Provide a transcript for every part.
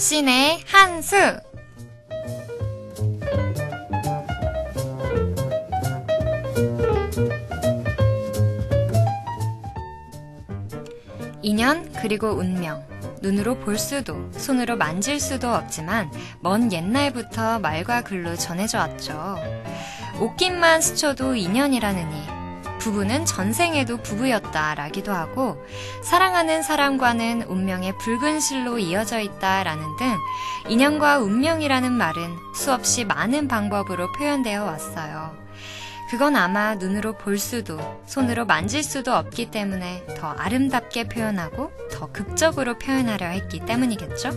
신의 한 수. 2년 그리고 운명. 눈으로 볼 수도 손으로 만질 수도 없지만 먼 옛날부터 말과 글로 전해져 왔죠. 옷깃만 스쳐도 인연이라느니 부부는 전생에도 부부였다라기도 하고 사랑하는 사람과는 운명의 붉은 실로 이어져 있다라는 등 인연과 운명이라는 말은 수없이 많은 방법으로 표현되어 왔어요. 그건 아마 눈으로 볼 수도 손으로 만질 수도 없기 때문에 더 아름답게 표현하고 더 극적으로 표현하려 했기 때문이겠죠?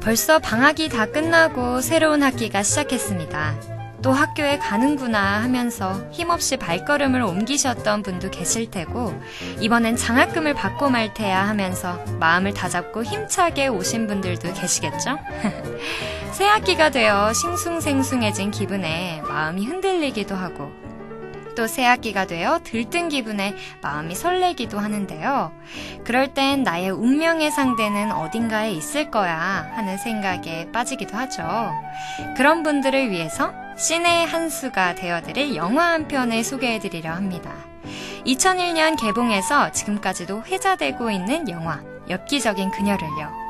벌써 방학이 다 끝나고 새로운 학기가 시작했습니다. 또 학교에 가는구나 하면서 힘없이 발걸음을 옮기셨던 분도 계실 테고 이번엔 장학금을 받고 말 테야 하면서 마음을 다잡고 힘차게 오신 분들도 계시겠죠? 새 학기가 되어 싱숭생숭해진 기분에 마음이 흔들리기도 하고 또 새 학기가 되어 들뜬 기분에 마음이 설레기도 하는데요. 그럴 땐 나의 운명의 상대는 어딘가에 있을 거야 하는 생각에 빠지기도 하죠. 그런 분들을 위해서 신의 한 수가 되어드릴 영화 한 편을 소개해드리려 합니다. 2001년 개봉해서 지금까지도 회자되고 있는 영화 엽기적인 그녀를요.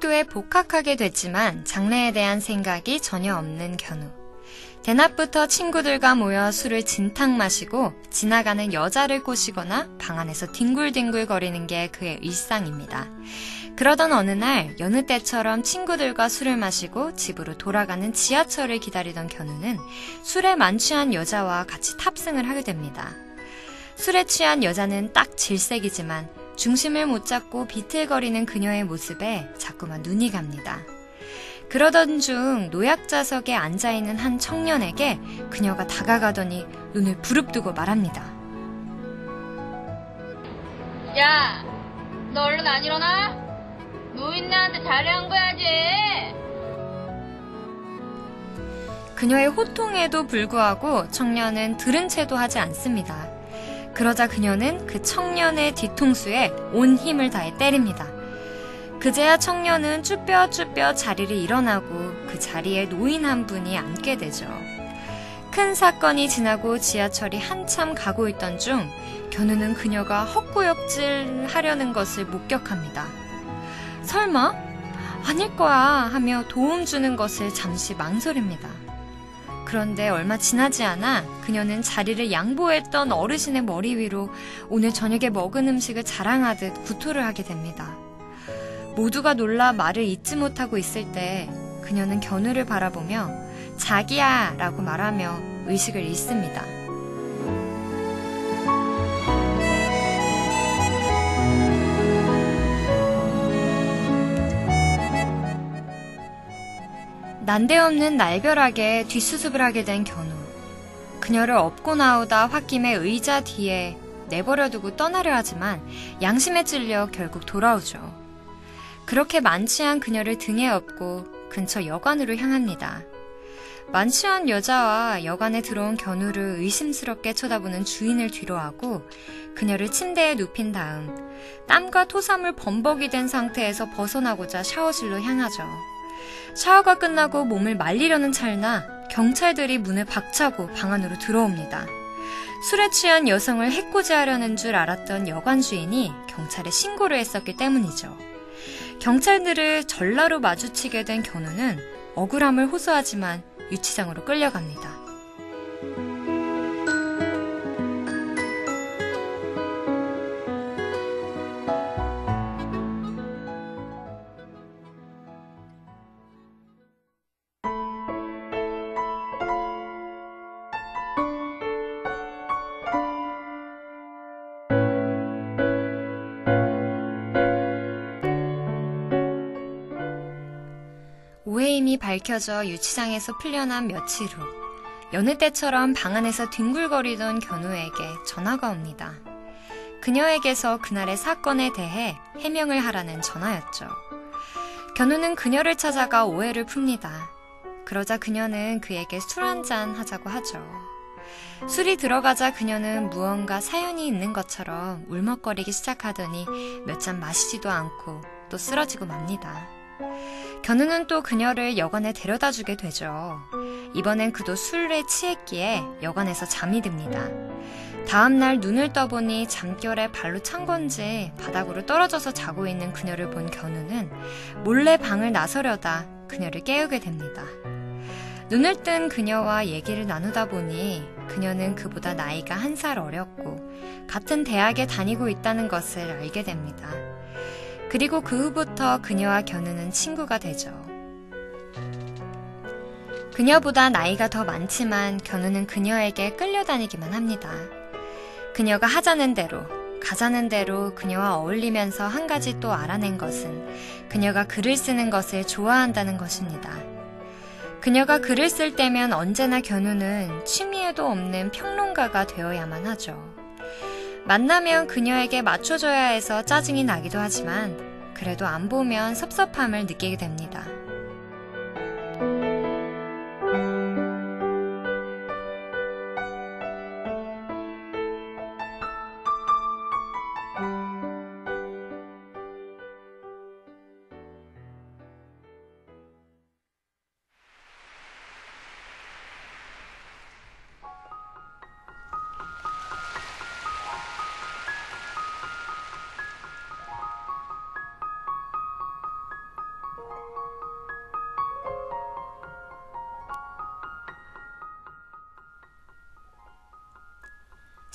학교에 복학하게 됐지만 장래에 대한 생각이 전혀 없는 견우. 대낮부터 친구들과 모여 술을 진탕 마시고 지나가는 여자를 꼬시거나 방 안에서 뒹굴뒹굴 거리는 게 그의 일상입니다. 그러던 어느 날 여느 때처럼 친구들과 술을 마시고 집으로 돌아가는 지하철을 기다리던 견우는 술에 만취한 여자와 같이 탑승을 하게 됩니다. 술에 취한 여자는 딱 질색이지만 중심을 못 잡고 비틀거리는 그녀의 모습에 자꾸만 눈이 갑니다. 그러던 중 노약자석에 앉아있는 한 청년에게 그녀가 다가가더니 눈을 부릅뜨고 말합니다. 야, 너 얼른 안 일어나? 노인네한테 잘한 거야지. 그녀의 호통에도 불구하고 청년은 들은 채도 하지 않습니다. 그러자 그녀는 그 청년의 뒤통수에 온 힘을 다해 때립니다. 그제야 청년은 쭈뼛쭈뼛 자리를 일어나고 그 자리에 노인 한 분이 앉게 되죠. 큰 사건이 지나고 지하철이 한참 가고 있던 중 견우는 그녀가 헛구역질 하려는 것을 목격합니다. 설마? 아닐 거야 하며 도움 주는 것을 잠시 망설입니다. 그런데 얼마 지나지 않아 그녀는 자리를 양보했던 어르신의 머리 위로 오늘 저녁에 먹은 음식을 자랑하듯 구토를 하게 됩니다. 모두가 놀라 말을 잇지 못하고 있을 때 그녀는 견우를 바라보며 자기야 라고 말하며 의식을 잃습니다. 난데없는 날벼락에 뒷수습을 하게 된 견우. 그녀를 업고 나오다 홧김에 의자 뒤에 내버려두고 떠나려 하지만 양심에 찔려 결국 돌아오죠. 그렇게 만취한 그녀를 등에 업고 근처 여관으로 향합니다. 만취한 여자와 여관에 들어온 견우를 의심스럽게 쳐다보는 주인을 뒤로하고 그녀를 침대에 눕힌 다음 땀과 토사물 범벅이 된 상태에서 벗어나고자 샤워실로 향하죠. 샤워가 끝나고 몸을 말리려는 찰나 경찰들이 문을 박차고 방 안으로 들어옵니다. 술에 취한 여성을 해코지하려는 줄 알았던 여관 주인이 경찰에 신고를 했었기 때문이죠. 경찰들을 전라로 마주치게 된 견우는 억울함을 호소하지만 유치장으로 끌려갑니다. 이름이 밝혀져 유치장에서 풀려난 며칠 후 여느 때처럼 방 안에서 뒹굴거리던 견우에게 전화가 옵니다. 그녀에게서 그날의 사건에 대해 해명을 하라는 전화였죠. 견우는 그녀를 찾아가 오해를 풉니다. 그러자 그녀는 그에게 술 한잔 하자고 하죠. 술이 들어가자 그녀는 무언가 사연이 있는 것처럼 울먹거리기 시작하더니 몇 잔 마시지도 않고 또 쓰러지고 맙니다. 견우는 또 그녀를 여관에 데려다 주게 되죠. 이번엔 그도 술에 취했기에 여관에서 잠이 듭니다. 다음날 눈을 떠보니 잠결에 발로 찬 건지 바닥으로 떨어져서 자고 있는 그녀를 본 견우는 몰래 방을 나서려다 그녀를 깨우게 됩니다. 눈을 뜬 그녀와 얘기를 나누다 보니 그녀는 그보다 나이가 1살 어렸고 같은 대학에 다니고 있다는 것을 알게 됩니다. 그리고 그 후부터 그녀와 견우는 친구가 되죠. 그녀보다 나이가 더 많지만 견우는 그녀에게 끌려다니기만 합니다. 그녀가 하자는 대로, 가자는 대로 그녀와 어울리면서 한 가지 또 알아낸 것은 그녀가 글을 쓰는 것을 좋아한다는 것입니다. 그녀가 글을 쓸 때면 언제나 견우는 취미에도 없는 평론가가 되어야만 하죠. 만나면 그녀에게 맞춰줘야 해서 짜증이 나기도 하지만 그래도 안 보면 섭섭함을 느끼게 됩니다.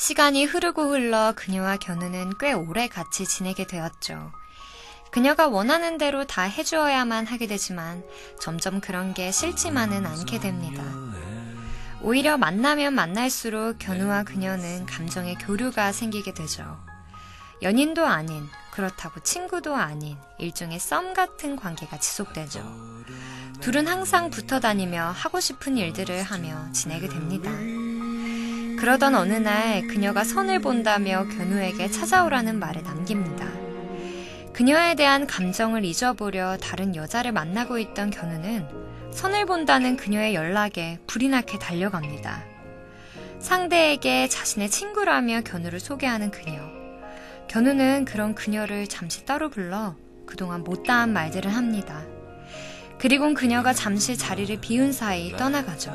시간이 흐르고 흘러 그녀와 견우는 꽤 오래 같이 지내게 되었죠. 그녀가 원하는 대로 다 해주어야만 하게 되지만 점점 그런 게 싫지만은 않게 됩니다. 오히려 만나면 만날수록 견우와 그녀는 감정의 교류가 생기게 되죠. 연인도 아닌, 그렇다고 친구도 아닌 일종의 썸 같은 관계가 지속되죠. 둘은 항상 붙어 다니며 하고 싶은 일들을 하며 지내게 됩니다. 그러던 어느 날 그녀가 선을 본다며 견우에게 찾아오라는 말을 남깁니다. 그녀에 대한 감정을 잊어보려 다른 여자를 만나고 있던 견우는 선을 본다는 그녀의 연락에 불이 나게 달려갑니다. 상대에게 자신의 친구라며 견우를 소개하는 그녀. 견우는 그런 그녀를 잠시 따로 불러 그동안 못다한 말들을 합니다. 그리곤 그녀가 잠시 자리를 비운 사이 떠나가죠.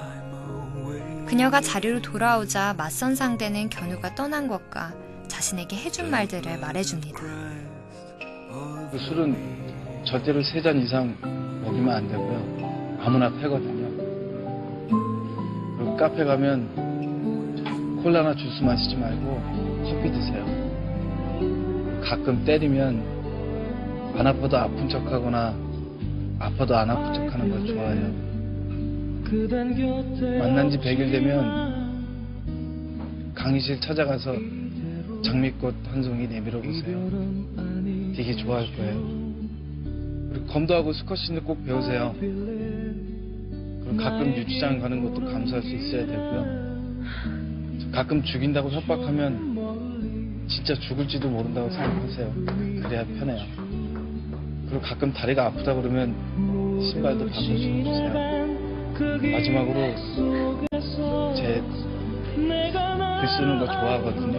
그녀가 자리로 돌아오자 맞선 상대는 견우가 떠난 것과 자신에게 해준 말들을 말해줍니다. 그 술은 절대로 3잔 이상 먹이면 안 되고요. 아무나 패거든요. 그리고 카페 가면 콜라나 주스 마시지 말고 커피 드세요. 가끔 때리면 안 아파도 아픈 척하거나 아파도 안 아픈 척하는 걸 좋아해요. 만난 지 100일 되면 강의실 찾아가서 장미꽃 한 송이 내밀어 보세요. 되게 좋아할 거예요. 그리고 검도하고 스쿼시는 꼭 배우세요. 그리고 가끔 유치장 가는 것도 감수할 수 있어야 되고요. 가끔 죽인다고 협박하면 진짜 죽을지도 모른다고 생각하세요. 그래야 편해요. 그리고 가끔 다리가 아프다 그러면 신발도 바꿔주고 주세요. 마지막으로 제 글 쓰는 거 좋아하거든요.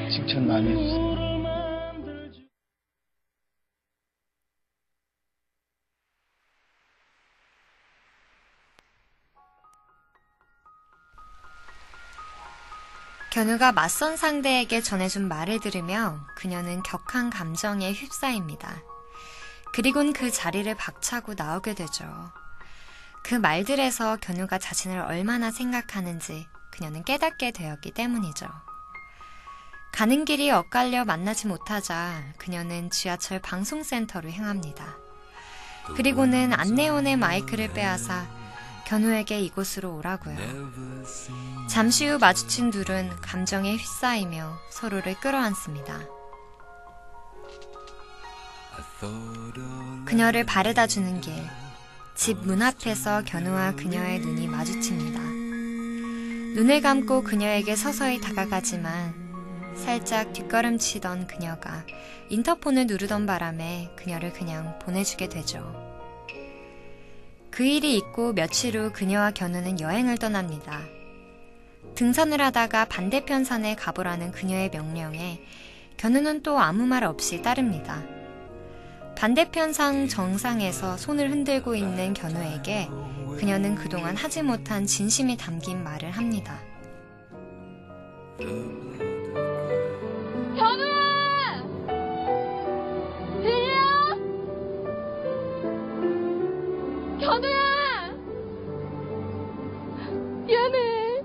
칭찬 많이 해주세요. 견우가 맞선 상대에게 전해준 말을 들으며 그녀는 격한 감정에 휩싸입니다. 그리곤 그 자리를 박차고 나오게 되죠. 그 말들에서 견우가 자신을 얼마나 생각하는지 그녀는 깨닫게 되었기 때문이죠. 가는 길이 엇갈려 만나지 못하자 그녀는 지하철 방송센터로 향합니다. 그리고는 안내원의 마이크를 빼앗아 견우에게 이곳으로 오라고요. 잠시 후 마주친 둘은 감정에 휩싸이며 서로를 끌어안습니다. 그녀를 바래다 주는 길, 집 문 앞에서 견우와 그녀의 눈이 마주칩니다. 눈을 감고 그녀에게 서서히 다가가지만 살짝 뒷걸음치던 그녀가 인터폰을 누르던 바람에 그녀를 그냥 보내주게 되죠. 그 일이 있고 며칠 후 그녀와 견우는 여행을 떠납니다. 등산을 하다가 반대편 산에 가보라는 그녀의 명령에 견우는 또 아무 말 없이 따릅니다. 반대편 산 정상에서 손을 흔들고 있는 견우에게 그녀는 그동안 하지 못한 진심이 담긴 말을 합니다. 견우야! 들려? 견우야! 미안해.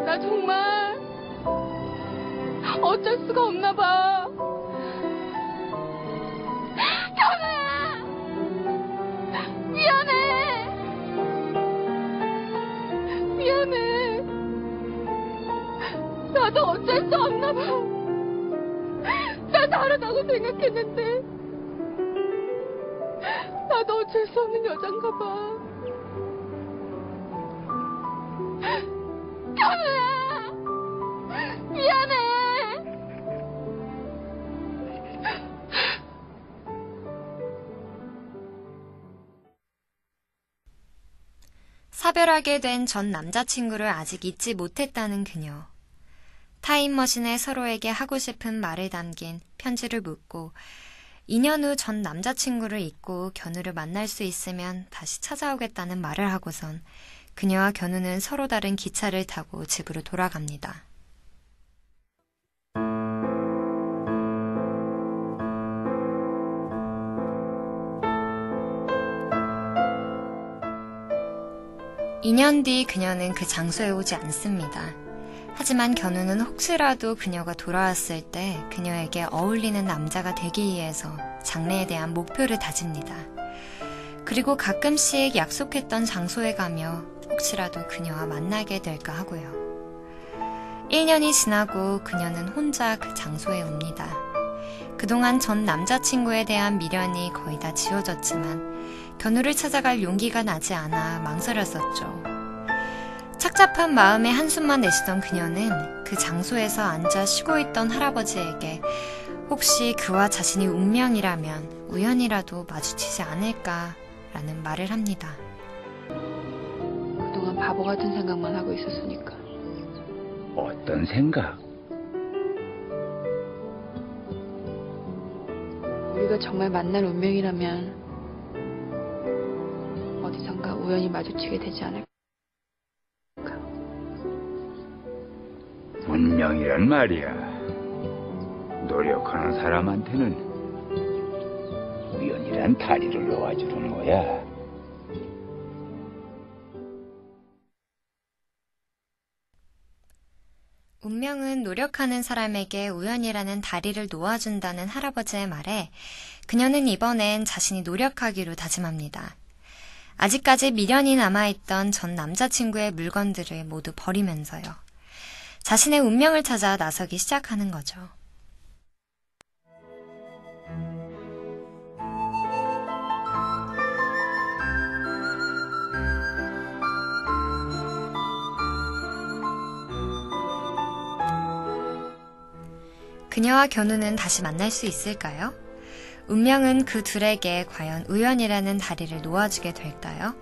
나 정말 어쩔 수가 없나 봐. 견우야! 미안해. 미안해. 나도 어쩔 수 없나 봐. 나 다르다고 생각했는데 나도 어쩔 수 없는 여잔가 봐. 견우야! 미안해. 사별하게 된 전 남자친구를 아직 잊지 못했다는 그녀. 타임머신에 서로에게 하고 싶은 말을 담긴 편지를 묻고 2년 후 전 남자친구를 잊고 견우를 만날 수 있으면 다시 찾아오겠다는 말을 하고선 그녀와 견우는 서로 다른 기차를 타고 집으로 돌아갑니다. (2년) 뒤 그녀는 그 장소에 오지 않습니다. 하지만 견우는 혹시라도 그녀가 돌아왔을 때 그녀에게 어울리는 남자가 되기 위해서 장래에 대한 목표를 다집니다. 그리고 가끔씩 약속했던 장소에 가며 혹시라도 그녀와 만나게 될까 하고요. 1년이 지나고 그녀는 혼자 그 장소에 옵니다. 그동안 전 남자친구에 대한 미련이 거의 다 지워졌지만 견우를 찾아갈 용기가 나지 않아 망설였었죠. 착잡한 마음에 한숨만 내쉬던 그녀는 그 장소에서 앉아 쉬고 있던 할아버지에게 혹시 그와 자신이 운명이라면 우연이라도 마주치지 않을까라는 말을 합니다. 그동안 바보 같은 생각만 하고 있었으니까. 어떤 생각? 우리가 정말 만날 운명이라면 어디선가 우연히 마주치게 되지 않을까. 운명이란 말이야. 노력하는 사람한테는 우연이란 다리를 놓아주는 거야. 운명은 노력하는 사람에게 우연이라는 다리를 놓아준다는 할아버지의 말에 그녀는 이번엔 자신이 노력하기로 다짐합니다. 아직까지 미련이 남아있던 전 남자친구의 물건들을 모두 버리면서요. 자신의 운명을 찾아 나서기 시작하는 거죠. 그녀와 견우는 다시 만날 수 있을까요? 운명은 그 둘에게 과연 우연이라는 다리를 놓아주게 될까요?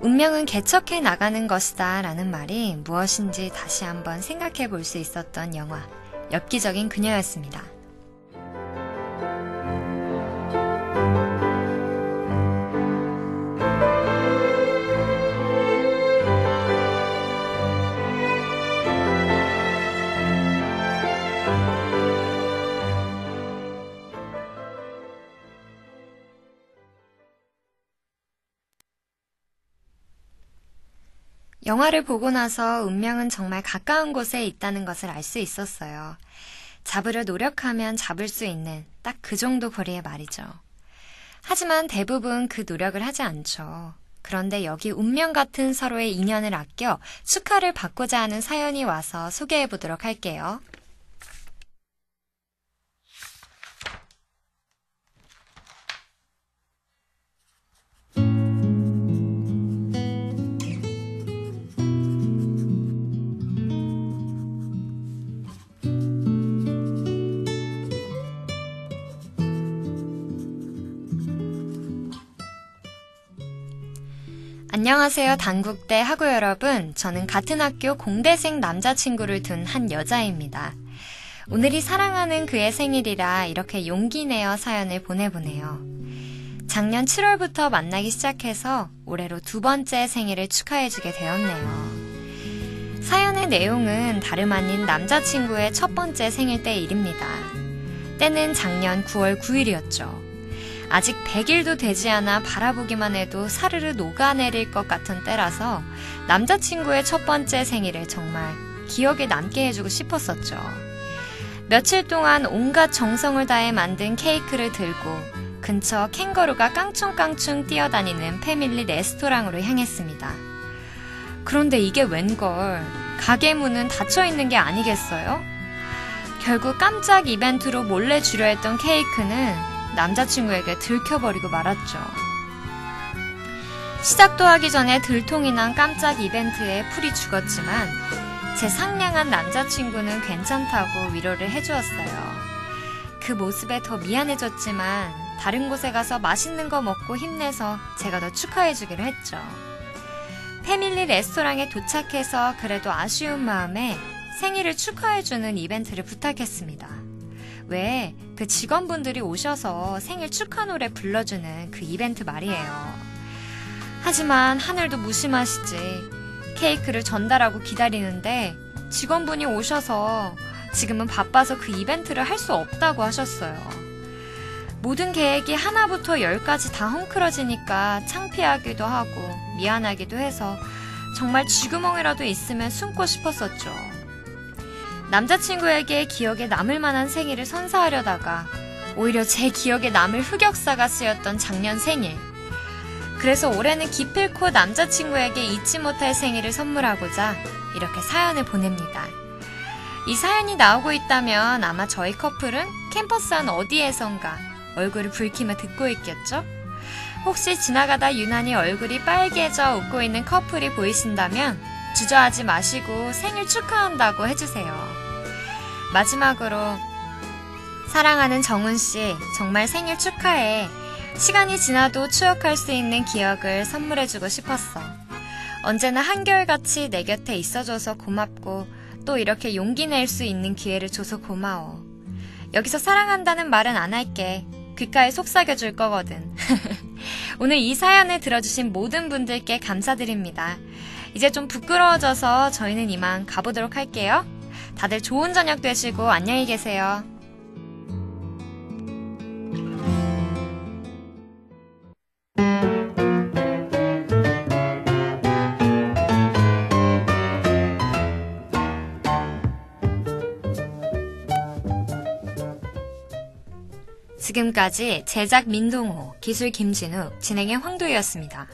운명은 개척해 나가는 것이다 라는 말이 무엇인지 다시 한번 생각해 볼 수 있었던 영화 엽기적인 그녀였습니다. 영화를 보고 나서 운명은 정말 가까운 곳에 있다는 것을 알 수 있었어요. 잡으려 노력하면 잡을 수 있는 딱 그 정도 거리의 말이죠. 하지만 대부분 그 노력을 하지 않죠. 그런데 여기 운명 같은 서로의 인연을 아껴 축하를 받고자 하는 사연이 와서 소개해 보도록 할게요. 안녕하세요, 단국대 학우 여러분. 저는 같은 학교 공대생 남자친구를 둔 한 여자입니다. 오늘이 사랑하는 그의 생일이라 이렇게 용기 내어 사연을 보내보네요. 작년 7월부터 만나기 시작해서 올해로 2번째 생일을 축하해주게 되었네요. 사연의 내용은 다름 아닌 남자친구의 첫 번째 생일 때 일입니다. 때는 작년 9월 9일이었죠. 아직 100일도 되지 않아 바라보기만 해도 사르르 녹아내릴 것 같은 때라서 남자친구의 첫 번째 생일을 정말 기억에 남게 해주고 싶었었죠. 며칠 동안 온갖 정성을 다해 만든 케이크를 들고 근처 캥거루가 깡충깡충 뛰어다니는 패밀리 레스토랑으로 향했습니다. 그런데 이게 웬걸, 가게 문은 닫혀있는 게 아니겠어요? 결국 깜짝 이벤트로 몰래 주려 했던 케이크는 남자친구에게 들켜버리고 말았죠. 시작도 하기 전에 들통이 난 깜짝 이벤트에 풀이 죽었지만 제 상냥한 남자친구는 괜찮다고 위로를 해주었어요. 그 모습에 더 미안해졌지만 다른 곳에 가서 맛있는 거 먹고 힘내서 제가 더 축하해주기로 했죠. 패밀리 레스토랑에 도착해서 그래도 아쉬운 마음에 생일을 축하해주는 이벤트를 부탁했습니다. 왜 그 직원분들이 오셔서 생일 축하 노래 불러주는 그 이벤트 말이에요. 하지만 하늘도 무심하시지. 케이크를 전달하고 기다리는데 직원분이 오셔서 지금은 바빠서 그 이벤트를 할 수 없다고 하셨어요. 모든 계획이 하나부터 10까지 다 헝클어지니까 창피하기도 하고 미안하기도 해서 정말 쥐구멍이라도 있으면 숨고 싶었었죠. 남자친구에게 기억에 남을 만한 생일을 선사하려다가 오히려 제 기억에 남을 흑역사가 쓰였던 작년 생일. 그래서 올해는 기필코 남자친구에게 잊지 못할 생일을 선물하고자 이렇게 사연을 보냅니다. 이 사연이 나오고 있다면 아마 저희 커플은 캠퍼스 안 어디에선가 얼굴을 붉히며 듣고 있겠죠? 혹시 지나가다 유난히 얼굴이 빨개져 웃고 있는 커플이 보이신다면 주저하지 마시고 생일 축하한다고 해주세요. 마지막으로 사랑하는 정훈씨, 정말 생일 축하해. 시간이 지나도 추억할 수 있는 기억을 선물해주고 싶었어. 언제나 한결같이 내 곁에 있어줘서 고맙고 또 이렇게 용기 낼 수 있는 기회를 줘서 고마워. 여기서 사랑한다는 말은 안 할게. 귓가에 속삭여줄 거거든. 오늘 이 사연을 들어주신 모든 분들께 감사드립니다. 이제 좀 부끄러워져서 저희는 이만 가보도록 할게요. 다들 좋은 저녁 되시고 안녕히 계세요. 지금까지 제작 민동호, 기술 김진우, 진행의 황도희였습니다.